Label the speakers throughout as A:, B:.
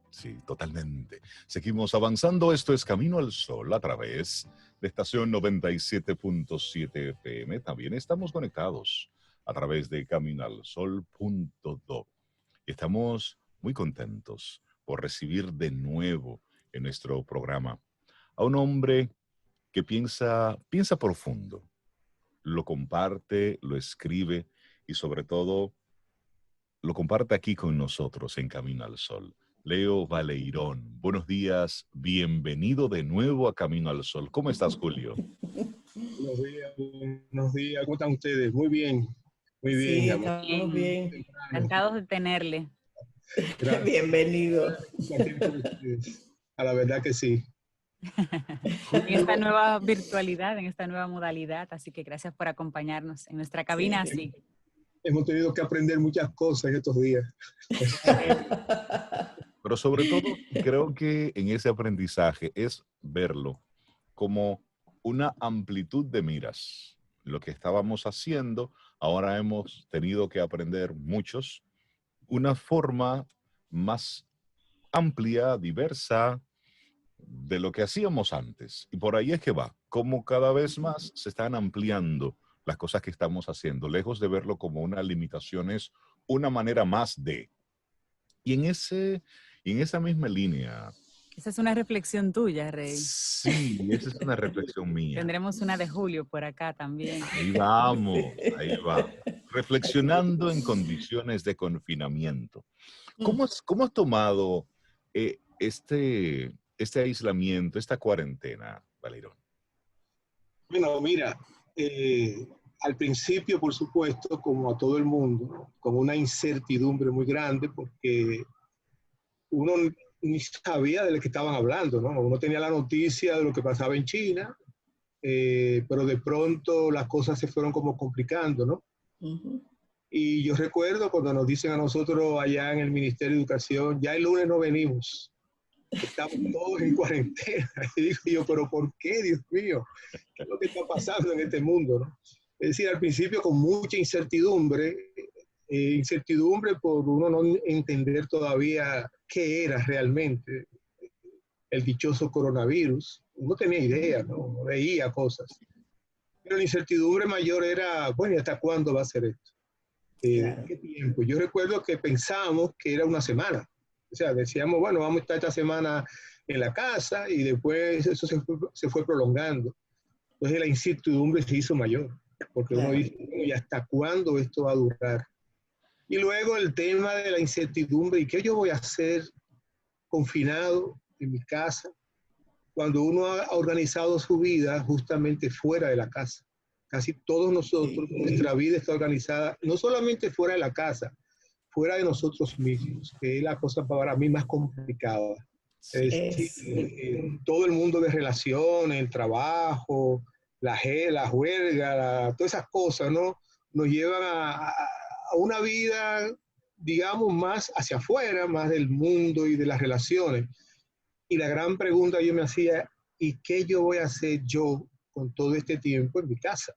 A: Sí, totalmente. Seguimos avanzando. Esto es Camino al Sol a través de estación 97.7 FM. También estamos conectados a través de caminoalsol.do. Estamos muy contentos por recibir de nuevo en nuestro programa a un hombre que piensa profundo, lo comparte, lo escribe y sobre todo lo comparte aquí con nosotros en Camino al Sol. Leo Valeirón, buenos días, bienvenido de nuevo a Camino al Sol. ¿Cómo estás, Julio?
B: Buenos días, ¿cómo están ustedes? Muy bien, muy bien.
C: Sí, estamos bien.
D: Encantados de tenerle.
B: Gracias.
C: Bienvenido.
B: A la verdad que sí.
D: En esta nueva virtualidad, en esta nueva modalidad, así que gracias por acompañarnos en nuestra cabina. Sí.
B: Hemos tenido que aprender muchas cosas en estos días.
A: Pero sobre todo, creo que en ese aprendizaje es verlo como una amplitud de miras. Lo que estábamos haciendo, ahora hemos tenido que aprender muchos, una forma más amplia, diversa de lo que hacíamos antes. Y por ahí es que va, como cada vez más se están ampliando las cosas que estamos haciendo, lejos de verlo como una limitación, es una manera más de. Y en esa misma línea.
D: Esa es una reflexión tuya, Rey.
A: Sí, esa es una reflexión mía.
D: Tendremos una de Julio por acá también.
A: Ahí vamos, ahí vamos. Reflexionando en condiciones de confinamiento. ¿Cómo has tomado este aislamiento, esta cuarentena, Valerón?
B: Bueno, mira, al principio, por supuesto, como a todo el mundo, con una incertidumbre muy grande, porque uno ni sabía de lo que estaban hablando, ¿no? Uno tenía la noticia de lo que pasaba en China, pero de pronto las cosas se fueron como complicando, ¿no? Y yo recuerdo cuando nos dicen a nosotros allá en el Ministerio de Educación, ya el lunes no venimos, estamos todos en cuarentena. Y digo yo, pero ¿por qué, Dios mío? ¿Qué es lo que está pasando en este mundo, no? Es decir, al principio con mucha incertidumbre, incertidumbre por uno no entender todavía qué era realmente el dichoso coronavirus. Uno tenía idea, ¿no? Uno veía cosas. Pero la incertidumbre mayor era, bueno, ¿y hasta cuándo va a ser esto?
C: Claro.
B: ¿Qué tiempo? Yo recuerdo que pensábamos que era una semana. O sea, decíamos, bueno, vamos a estar esta semana en la casa y después eso se fue prolongando. Entonces la incertidumbre se hizo mayor, porque uno dice, bueno, ¿y hasta cuándo esto va a durar? Y luego el tema de la incertidumbre, ¿y qué yo voy a hacer confinado en mi casa cuando uno ha organizado su vida justamente fuera de la casa? Casi todos nosotros, nuestra vida está organizada no solamente fuera de la casa, fuera de nosotros mismos, que es la cosa para mí más complicada. Es decir, todo el mundo de relaciones, el trabajo, la juerga, todas esas cosas, ¿no? Nos llevan a una vida, digamos, más hacia afuera, más del mundo y de las relaciones. Y la gran pregunta yo me hacía, ¿y qué yo voy a hacer yo con todo este tiempo en mi casa?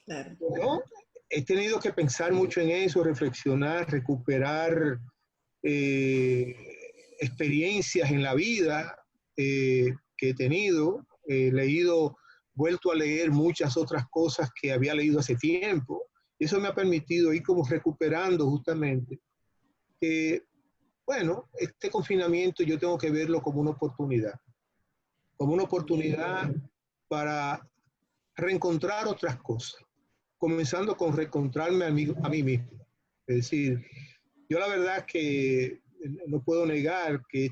C: Claro.
B: ¿No? He tenido que pensar mucho en eso, reflexionar, recuperar experiencias en la vida que he tenido. He leído, vuelto a leer muchas otras cosas que había leído hace tiempo. Y eso me ha permitido ir como recuperando justamente que, bueno, este confinamiento yo tengo que verlo como una oportunidad para reencontrar otras cosas, comenzando con reencontrarme a mí mismo. Es decir, yo la verdad que no puedo negar que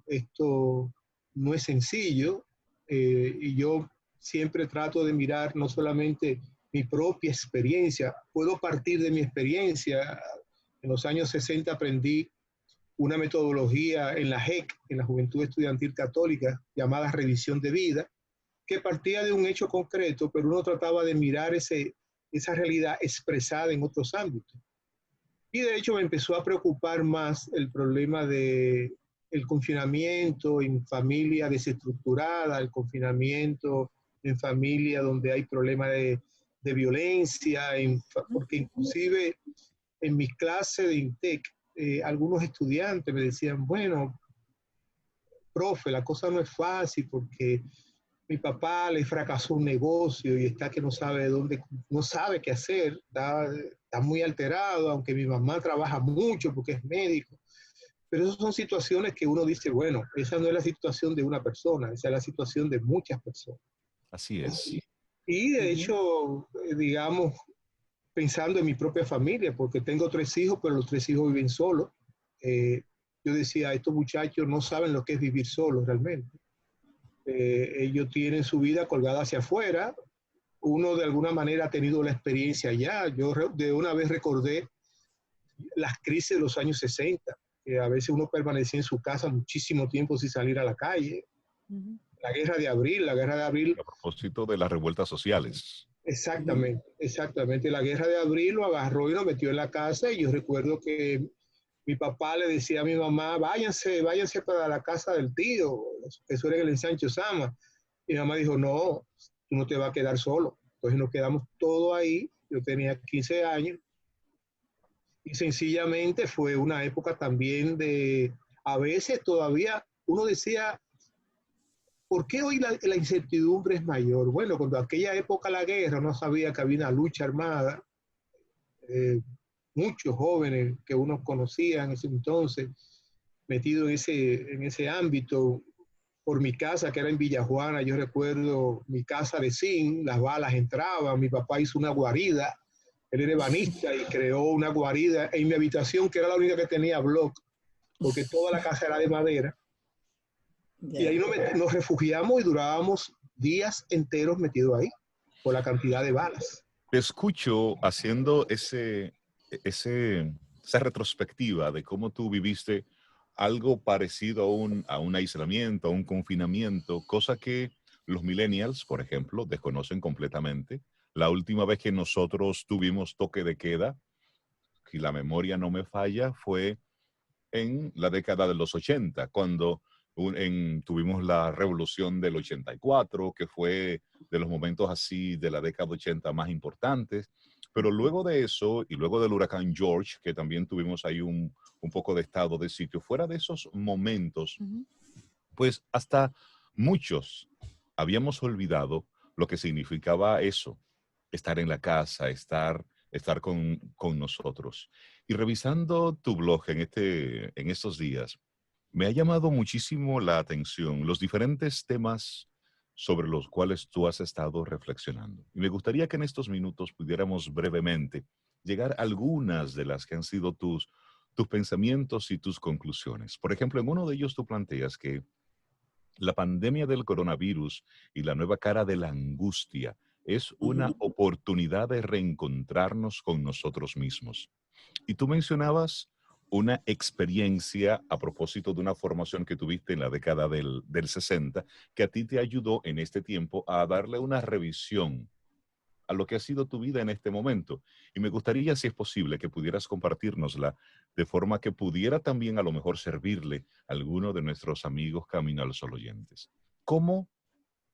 B: esto no es sencillo, y yo siempre trato de mirar no solamente mi propia experiencia, puedo partir de mi experiencia. En los años 60 aprendí una metodología en la JEC, en la Juventud Estudiantil Católica, llamada revisión de vida, que partía de un hecho concreto, pero uno trataba de mirar esa realidad expresada en otros ámbitos. Y de hecho me empezó a preocupar más el problema del confinamiento en familia desestructurada, el confinamiento en familia donde hay problemas de violencia, porque inclusive en mis clases de INTEC algunos estudiantes me decían, bueno, profe, la cosa no es fácil porque mi papá le fracasó un negocio y está que no sabe dónde, no sabe qué hacer, está muy alterado, aunque mi mamá trabaja mucho porque es médico. Pero esas son situaciones que uno dice, bueno, esa no es la situación de una persona, esa es la situación de muchas personas.
A: Así es.
B: Y de hecho, digamos, pensando en mi propia familia, porque tengo 3 hijos, pero los 3 hijos viven solos. Yo decía, estos muchachos no saben lo que es vivir solos realmente. Ellos tienen su vida colgada hacia afuera. Uno de alguna manera ha tenido la experiencia ya. Yo de una vez recordé las crisis de los años 60, que a veces uno permanecía en su casa muchísimo tiempo sin salir a la calle. La guerra de abril.
A: A propósito de las revueltas sociales.
B: Exactamente, exactamente. La guerra de abril lo agarró y lo metió en la casa y yo recuerdo que mi papá le decía a mi mamá, váyanse para la casa del tío, eso era en el ensanche Osama. Y mi mamá dijo, no, tú no te vas a quedar solo. Entonces nos quedamos todos ahí, yo tenía 15 años y sencillamente fue una época también de, a veces todavía uno decía, ¿por qué hoy la incertidumbre es mayor? Bueno, cuando aquella época la guerra no sabía que había una lucha armada, muchos jóvenes que uno conocía en ese entonces, metido en ese ámbito, por mi casa, que era en Villajuana, yo recuerdo mi casa de zinc, las balas entraban, mi papá hizo una guarida, él era ebanista y creó una guarida en mi habitación, que era la única que tenía block, porque toda la casa era de madera. Y ahí nos refugiamos y durábamos días enteros metidos ahí, por la cantidad de balas.
A: Te escucho haciendo esa retrospectiva de cómo tú viviste algo parecido a un aislamiento, a un confinamiento, cosa que los millennials, por ejemplo, desconocen completamente. La última vez que nosotros tuvimos toque de queda, si la memoria no me falla, fue en la década de los 80, cuando tuvimos la revolución del 84, que fue de los momentos así de la década 80 más importantes. Pero luego de eso, y luego del huracán George, que también tuvimos ahí un poco de estado de sitio, fuera de esos momentos, pues hasta muchos habíamos olvidado lo que significaba eso, estar en la casa, estar con nosotros. Y revisando tu blog en estos días, me ha llamado muchísimo la atención los diferentes temas sobre los cuales tú has estado reflexionando. Y me gustaría que en estos minutos pudiéramos brevemente llegar a algunas de las que han sido tus pensamientos y tus conclusiones. Por ejemplo, en uno de ellos tú planteas que la pandemia del coronavirus y la nueva cara de la angustia es una oportunidad de reencontrarnos con nosotros mismos. Y tú mencionabas una experiencia a propósito de una formación que tuviste en la década del 60, que a ti te ayudó en este tiempo a darle una revisión a lo que ha sido tu vida en este momento. Y me gustaría, si es posible, que pudieras compartírnosla de forma que pudiera también a lo mejor servirle a alguno de nuestros amigos Camino al Sol oyentes. ¿Cómo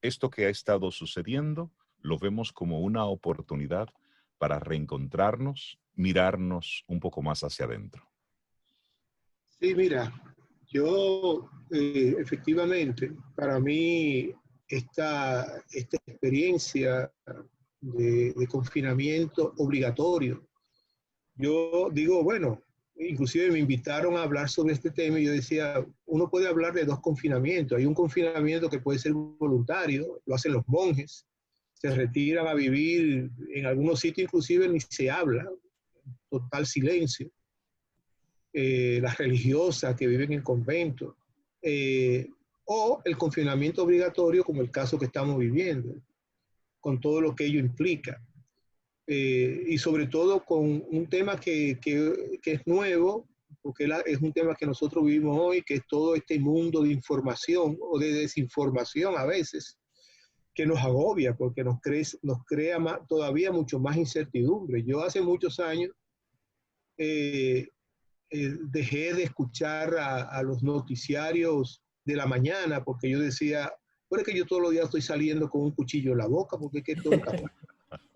A: esto que ha estado sucediendo lo vemos como una oportunidad para reencontrarnos, mirarnos un poco más hacia adentro?
B: Sí, mira, yo efectivamente, para mí esta experiencia de confinamiento obligatorio, yo digo, bueno, inclusive me invitaron a hablar sobre este tema y yo decía, uno puede hablar de 2 confinamientos. Hay un confinamiento que puede ser voluntario, lo hacen los monjes, se retiran a vivir en algunos sitios, inclusive ni se habla, total silencio. Las religiosas que viven en conventos, o el confinamiento obligatorio como el caso que estamos viviendo, con todo lo que ello implica. Y sobre todo con un tema que es nuevo, porque es un tema que nosotros vivimos hoy, que es todo este mundo de información o de desinformación a veces, que nos agobia porque nos crea todavía mucho más incertidumbre. Yo hace muchos años dejé de escuchar a los noticiarios de la mañana porque yo decía, bueno, es que yo todos los días estoy saliendo con un cuchillo en la boca porque es que esto nunca pasa.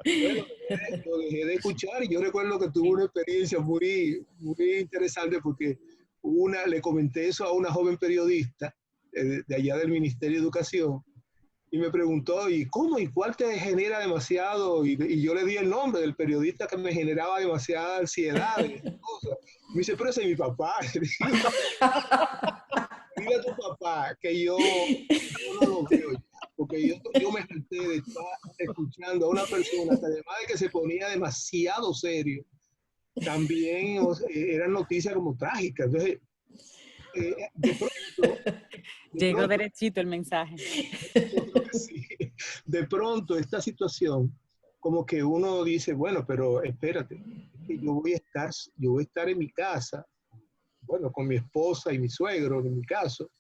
B: Bueno, lo dejé de escuchar y yo recuerdo que tuve una experiencia muy, muy interesante porque le comenté eso a una joven periodista de allá del Ministerio de Educación y me preguntó, ¿y cómo? ¿Y cuál te genera demasiado? Y yo le di el nombre del periodista que me generaba demasiada ansiedad. Cosas. Me dice, pero ese es mi papá. Dile a tu papá que yo no lo veo ya, porque yo me harté de estar escuchando a una persona que además de que se ponía demasiado serio, también eran noticias como trágicas. Entonces, de pronto,
D: Llegó derechito el mensaje.
B: yo creo que sí, de pronto esta situación, como que uno dice, bueno, pero espérate, es que yo voy a estar en mi casa, bueno, con mi esposa y mi suegro, en mi caso.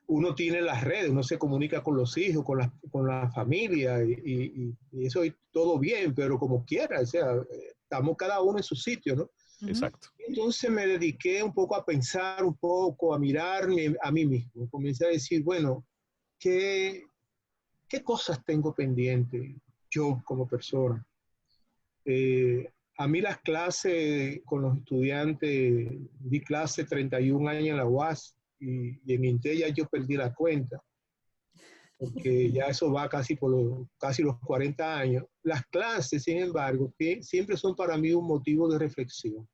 B: Uno tiene las redes, uno se comunica con los hijos, con la familia y eso es todo bien, pero como quiera, o sea, estamos cada uno en su sitio, ¿no?
A: Exacto.
B: Entonces me dediqué un poco a pensar, un poco a mirarme a mí mismo. Comencé a decir, bueno, ¿qué cosas tengo pendientes yo como persona? A mí las clases con los estudiantes, di clase 31 años en la UAS y en Intel ya yo perdí la cuenta, porque ya eso va casi casi los 40 años. Las clases, sin embargo, siempre son para mí un motivo de reflexión,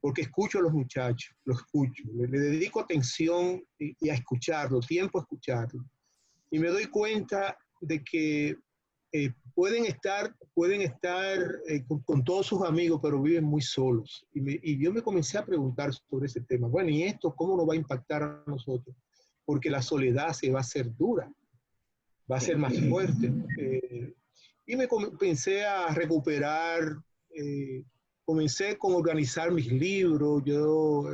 B: porque escucho a los muchachos, los escucho, le dedico atención y a escucharlo, tiempo a escucharlo. Y me doy cuenta de que pueden estar con todos sus amigos, pero viven muy solos. Y yo me comencé a preguntar sobre ese tema. Bueno, ¿y esto cómo nos va a impactar a nosotros? Porque la soledad se va a hacer dura, va a ser más fuerte. Y me comencé a recuperar, comencé con organizar mis libros. Yo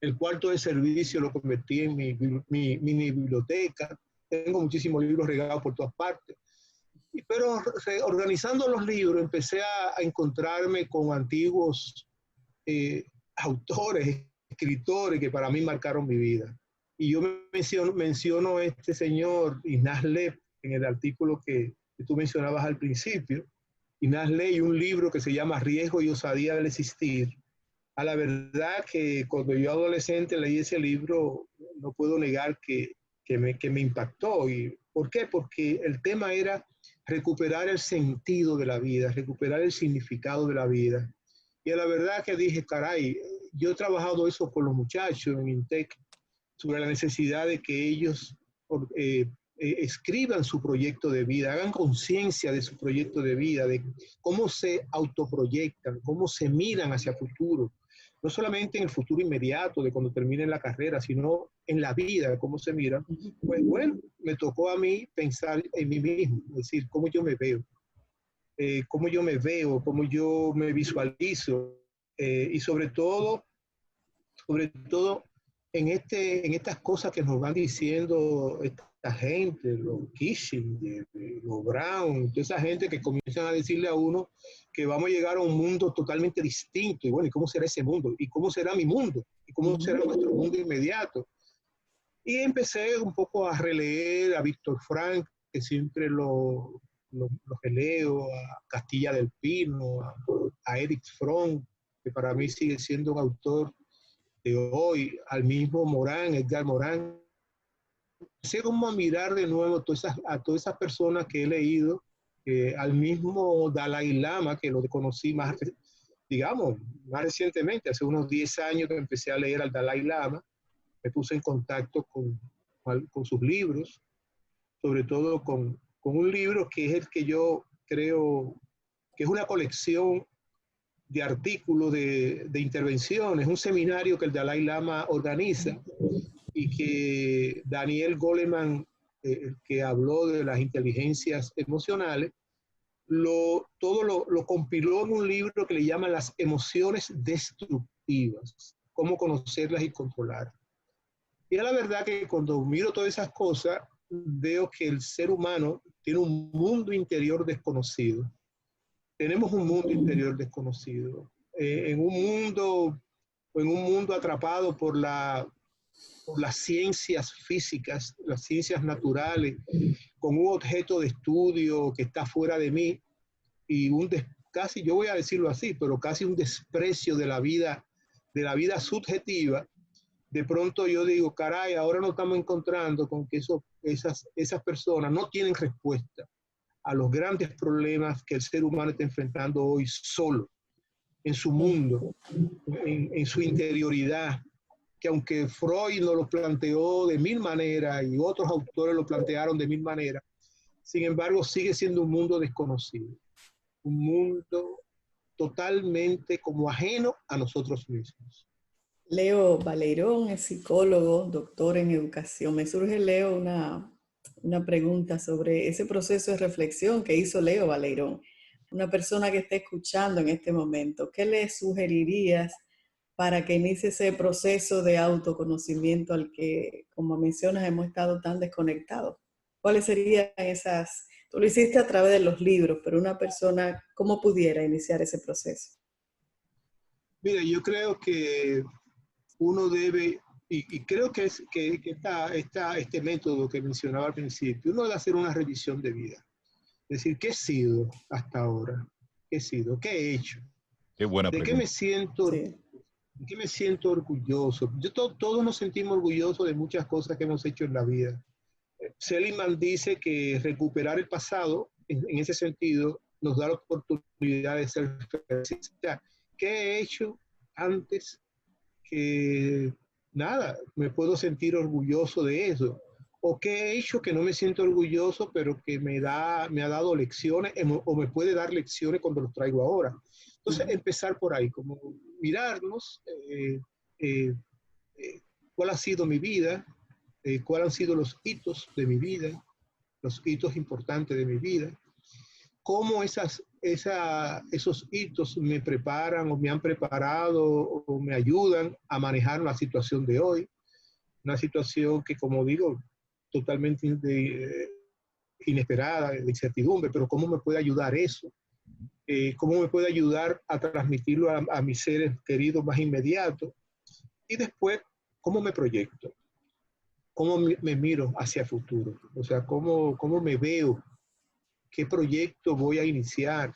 B: el cuarto de servicio lo convertí en mi mini biblioteca. Tengo muchísimos libros regados por todas partes. Pero organizando los libros empecé a encontrarme con antiguos autores, escritores que para mí marcaron mi vida. Y yo menciono a este señor, Ignaz Lev, en el artículo que tú mencionabas al principio. Ignaz Lev y un libro que se llama Riesgo y osadía del existir. A la verdad que cuando yo adolescente leí ese libro, no puedo negar que me impactó. ¿Y por qué? Porque el tema era recuperar el sentido de la vida, recuperar el significado de la vida. Y a la verdad que dije, caray, yo he trabajado eso con los muchachos en Intec, sobre la necesidad de que ellos escriban su proyecto de vida, hagan conciencia de su proyecto de vida, de cómo se autoproyectan, cómo se miran hacia el futuro. No solamente en el futuro inmediato, de cuando terminen la carrera, sino en la vida, cómo se miran. Pues bueno, me tocó a mí pensar en mí mismo, es decir, cómo yo me veo, cómo yo me visualizo, y sobre todo en estas cosas que nos van diciendo esta gente, los Kissinger, los Brown, toda esa gente que comienzan a decirle a uno que vamos a llegar a un mundo totalmente distinto. Y bueno, ¿y cómo será ese mundo? ¿Y cómo será mi mundo? ¿Y cómo será nuestro mundo inmediato? Y empecé un poco a releer a Víctor Frank, que siempre lo releo, a Castilla del Pino, a Erich Fromm, que para mí sigue siendo un autor de hoy, al mismo Morán, Edgar Morán. Empecé como a mirar de nuevo a todas esas personas que he leído, al mismo Dalai Lama, que lo conocí más, digamos, más recientemente, hace unos 10 años que empecé a leer al Dalai Lama, me puse en contacto con sus libros, sobre todo con un libro que es el que yo creo que es una colección de artículos de intervenciones, un seminario que el Dalai Lama organiza y que Daniel Goleman, el que habló de las inteligencias emocionales, todo lo compiló en un libro que le llaman Las emociones destructivas, cómo conocerlas y controlar. Y es la verdad que cuando miro todas esas cosas, veo que el ser humano tiene un mundo interior desconocido. Tenemos un mundo interior desconocido. En un mundo atrapado por la por las ciencias físicas, las ciencias naturales, con un objeto de estudio que está fuera de mí y casi, yo voy a decirlo así, pero casi un desprecio de la vida subjetiva. De pronto yo digo, caray, ahora nos estamos encontrando con que esas personas no tienen respuesta a los grandes problemas que el ser humano está enfrentando hoy solo, en su mundo, en su interioridad, que aunque Freud nos lo planteó de mil maneras y otros autores lo plantearon de mil maneras, sin embargo sigue siendo un mundo desconocido, un mundo totalmente como ajeno a nosotros mismos.
C: Leo Valerón es psicólogo, doctor en educación. Me surge, Leo, una pregunta sobre ese proceso de reflexión que hizo Leo Valerón. Una persona que esté escuchando en este momento, ¿qué le sugerirías para que inicie ese proceso de autoconocimiento al que, como mencionas, hemos estado tan desconectados? ¿Cuáles serían esas? Tú lo hiciste a través de los libros, pero una persona, ¿cómo pudiera iniciar ese proceso?
B: Mira, yo creo que uno debe, y creo que este método que mencionaba al principio, uno debe hacer una revisión de vida. Es decir, ¿qué he sido hasta ahora? ¿Qué he sido? ¿Qué he hecho?
A: Qué buena
B: ¿De
A: pregunta.
B: ¿De qué me siento orgulloso? Todos nos sentimos orgullosos de muchas cosas que hemos hecho en la vida. Seligman dice que recuperar el pasado, en ese sentido, nos da la oportunidad de ser felices. O sea, ¿qué he hecho antes que nada? Me puedo sentir orgulloso de eso. ¿O qué he hecho que no me siento orgulloso, pero que me ha dado lecciones o me puede dar lecciones cuando los traigo ahora? Entonces, empezar por ahí, como mirarnos, cuál ha sido mi vida, cuáles han sido los hitos de mi vida, los hitos importantes de mi vida, cómo esos hitos me preparan o me han preparado o me ayudan a manejar la situación de hoy, una situación que, como digo, totalmente inesperada, de incertidumbre, pero cómo me puede ayudar eso, cómo me puede ayudar a transmitirlo a mis seres queridos más inmediatos, y después, cómo me proyecto, cómo me miro hacia el futuro, o sea, cómo me veo, qué proyecto voy a iniciar.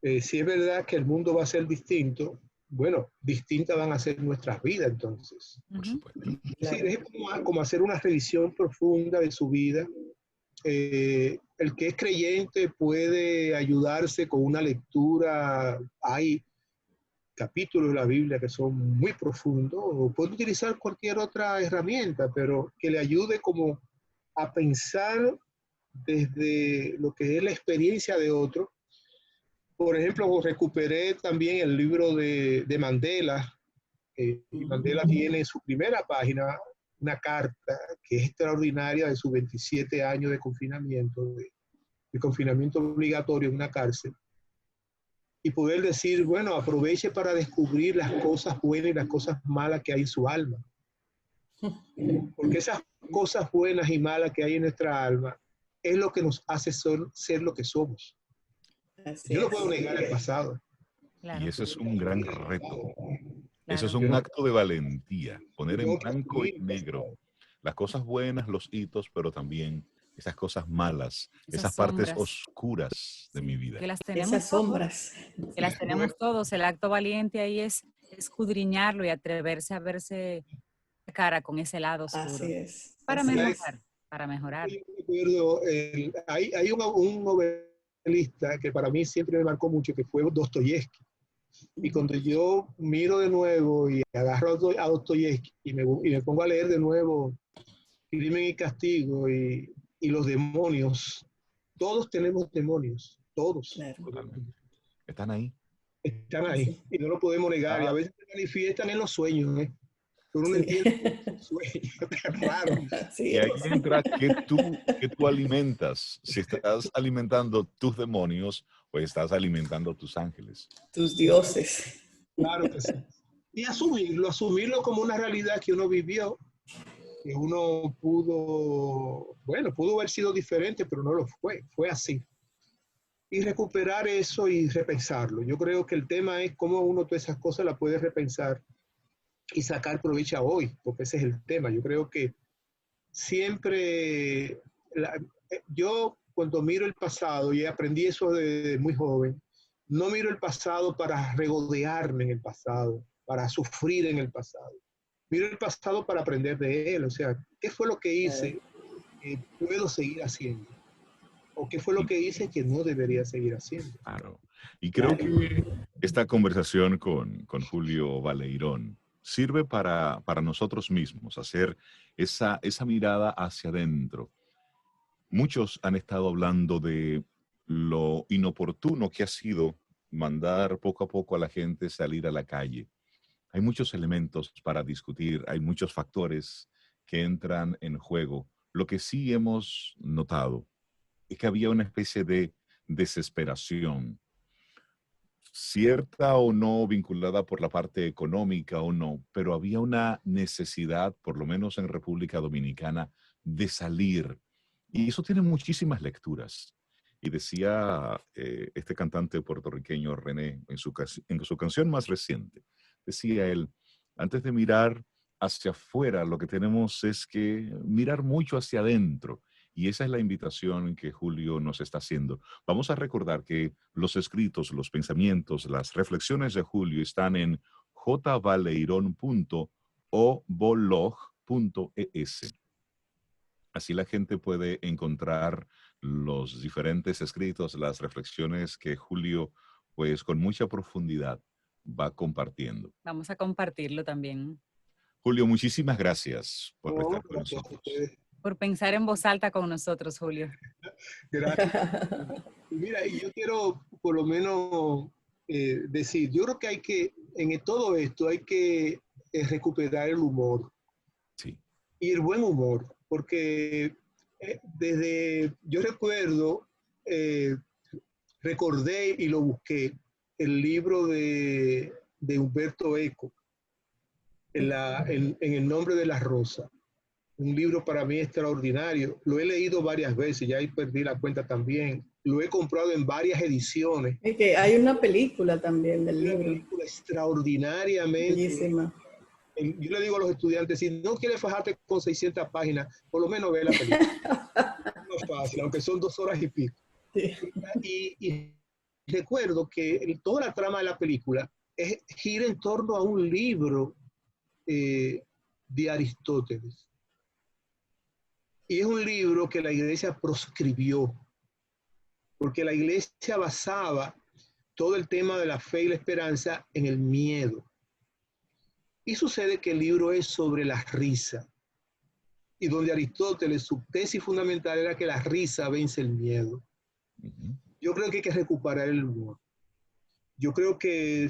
B: Si es verdad que el mundo va a ser distinto, bueno, distintas van a ser nuestras vidas entonces.
A: Por supuesto.
B: Es decir, es como hacer una revisión profunda de su vida. El que es creyente puede ayudarse con una lectura. Hay capítulos de la Biblia que son muy profundos, o puede utilizar cualquier otra herramienta, pero que le ayude como a pensar desde lo que es la experiencia de otro. Por ejemplo, recuperé también el libro de Mandela. Y Mandela tiene en su primera página una carta que es extraordinaria de sus 27 años de confinamiento, de confinamiento obligatorio en una cárcel. Y poder decir, bueno, aproveche para descubrir las cosas buenas y las cosas malas que hay en su alma. Porque esas cosas buenas y malas que hay en nuestra alma es lo que nos hace ser lo que somos. Yo no puedo negar el pasado.
D: Claro.
A: Y ese es un gran reto. Eso
D: Claro.
A: es un acto de valentía, poner en blanco y negro las cosas buenas, los hitos, pero también esas cosas malas, esas partes
D: sombras
A: oscuras de mi vida.
D: que las tenemos
C: Esas sombras.
D: todos, que las tenemos todos. El acto valiente ahí es escudriñarlo y atreverse a verse la cara con ese lado oscuro.
C: Así es.
D: Para
C: así
D: mejorar,
C: es.
D: para mejorar.
B: Yo recuerdo, hay un novelista que para mí siempre me marcó mucho, que fue Dostoyevsky. Y cuando yo miro de nuevo y agarro a Dostoyevsky y me pongo a leer de nuevo Crimen y Castigo y los demonios, todos tenemos demonios, todos.
C: Claro.
A: Totalmente. Están ahí.
B: Están ahí y no lo podemos negar. Y a veces se manifiestan en los sueños, ¿eh? Pero uno
C: Sí.
B: entiende que es un sueño, es raro.
C: Así
A: Y ahí
C: es.
A: entra que tú alimentas. Si estás alimentando tus demonios, pues estás alimentando tus ángeles.
C: Tus dioses.
B: Claro que sí. Y asumirlo como una realidad que uno vivió, que uno pudo haber sido diferente, pero no lo fue así. Y recuperar eso y repensarlo. Yo creo que el tema es cómo uno todas esas cosas las puede repensar y sacar provecho a hoy, porque ese es el tema. Yo creo que siempre, yo cuando miro el pasado, y aprendí eso de muy joven, no miro el pasado para regodearme en el pasado, para sufrir en el pasado. Miro el pasado para aprender de él, o sea, ¿qué fue lo que hice que puedo seguir haciendo? ¿O qué fue lo que hice que no debería seguir haciendo?
A: Claro. Y creo que esta conversación con Julio Baleirón sirve para nosotros mismos, hacer esa mirada hacia adentro. Muchos han estado hablando de lo inoportuno que ha sido mandar poco a poco a la gente salir a la calle. Hay muchos elementos para discutir, hay muchos factores que entran en juego. Lo que sí hemos notado es que había una especie de desesperación, cierta o no, vinculada por la parte económica o no, pero había una necesidad, por lo menos en República Dominicana, de salir. Y eso tiene muchísimas lecturas. Y decía este cantante puertorriqueño René en su canción más reciente, decía él, antes de mirar hacia afuera, lo que tenemos es que mirar mucho hacia adentro. Y esa es la invitación que Julio nos está haciendo. Vamos a recordar que los escritos, los pensamientos, las reflexiones de Julio están en jvaleiron.obolog.es. Así la gente puede encontrar los diferentes escritos, las reflexiones que Julio, pues con mucha profundidad, va compartiendo.
D: Vamos a compartirlo también.
A: Julio, muchísimas gracias por estar con
B: Gracias a
A: nosotros.
B: ustedes.
D: Por pensar en voz alta con nosotros, Julio.
B: Gracias. Mira, y yo quiero por lo menos decir, yo creo que hay que, en todo esto, hay que recuperar el humor.
A: Sí.
B: Y el buen humor, porque yo recuerdo, recordé y lo busqué, el libro de Humberto Eco, en El nombre de la rosa. Un libro para mí extraordinario. Lo he leído varias veces, ya ahí perdí la cuenta también. Lo he comprado en varias ediciones.
C: Es que hay una película también del libro.
B: Una película extraordinariamente.
C: Bellísima.
B: Yo le digo a los estudiantes, si no quieres fajarte con 600 páginas, por lo menos ve la película. No es fácil, aunque son 2 horas y pico.
C: Sí.
B: Y recuerdo que toda la trama de la película gira en torno a un libro de Aristóteles. Y es un libro que la iglesia proscribió, porque la iglesia basaba todo el tema de la fe y la esperanza en el miedo. Y sucede que el libro es sobre la risa, y donde Aristóteles, su tesis fundamental era que la risa vence el miedo. Yo creo que hay que recuperar el humor. Yo creo que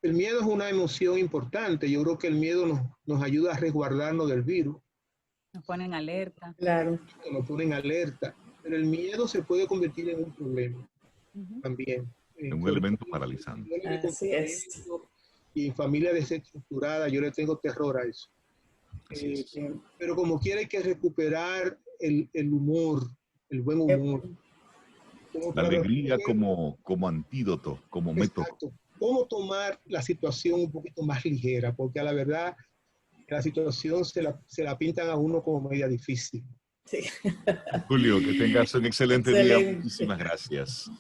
B: el miedo es una emoción importante. Yo creo que el miedo nos ayuda a resguardarnos del virus.
D: Nos ponen alerta.
C: Claro.
B: Nos ponen alerta. Pero el miedo se puede convertir en un problema también.
A: En un elemento paralizante.
C: Así es.
B: Y en familia desestructurada, yo le tengo terror a eso. Pero como quiera hay que recuperar el humor, el buen humor.
A: La alegría como antídoto, como método.
B: Exacto. Cómo tomar la situación un poquito más ligera, porque a la verdad la situación se la pintan a uno como media difícil.
C: Sí.
A: Julio, que tengas un excelente día. Muchísimas gracias.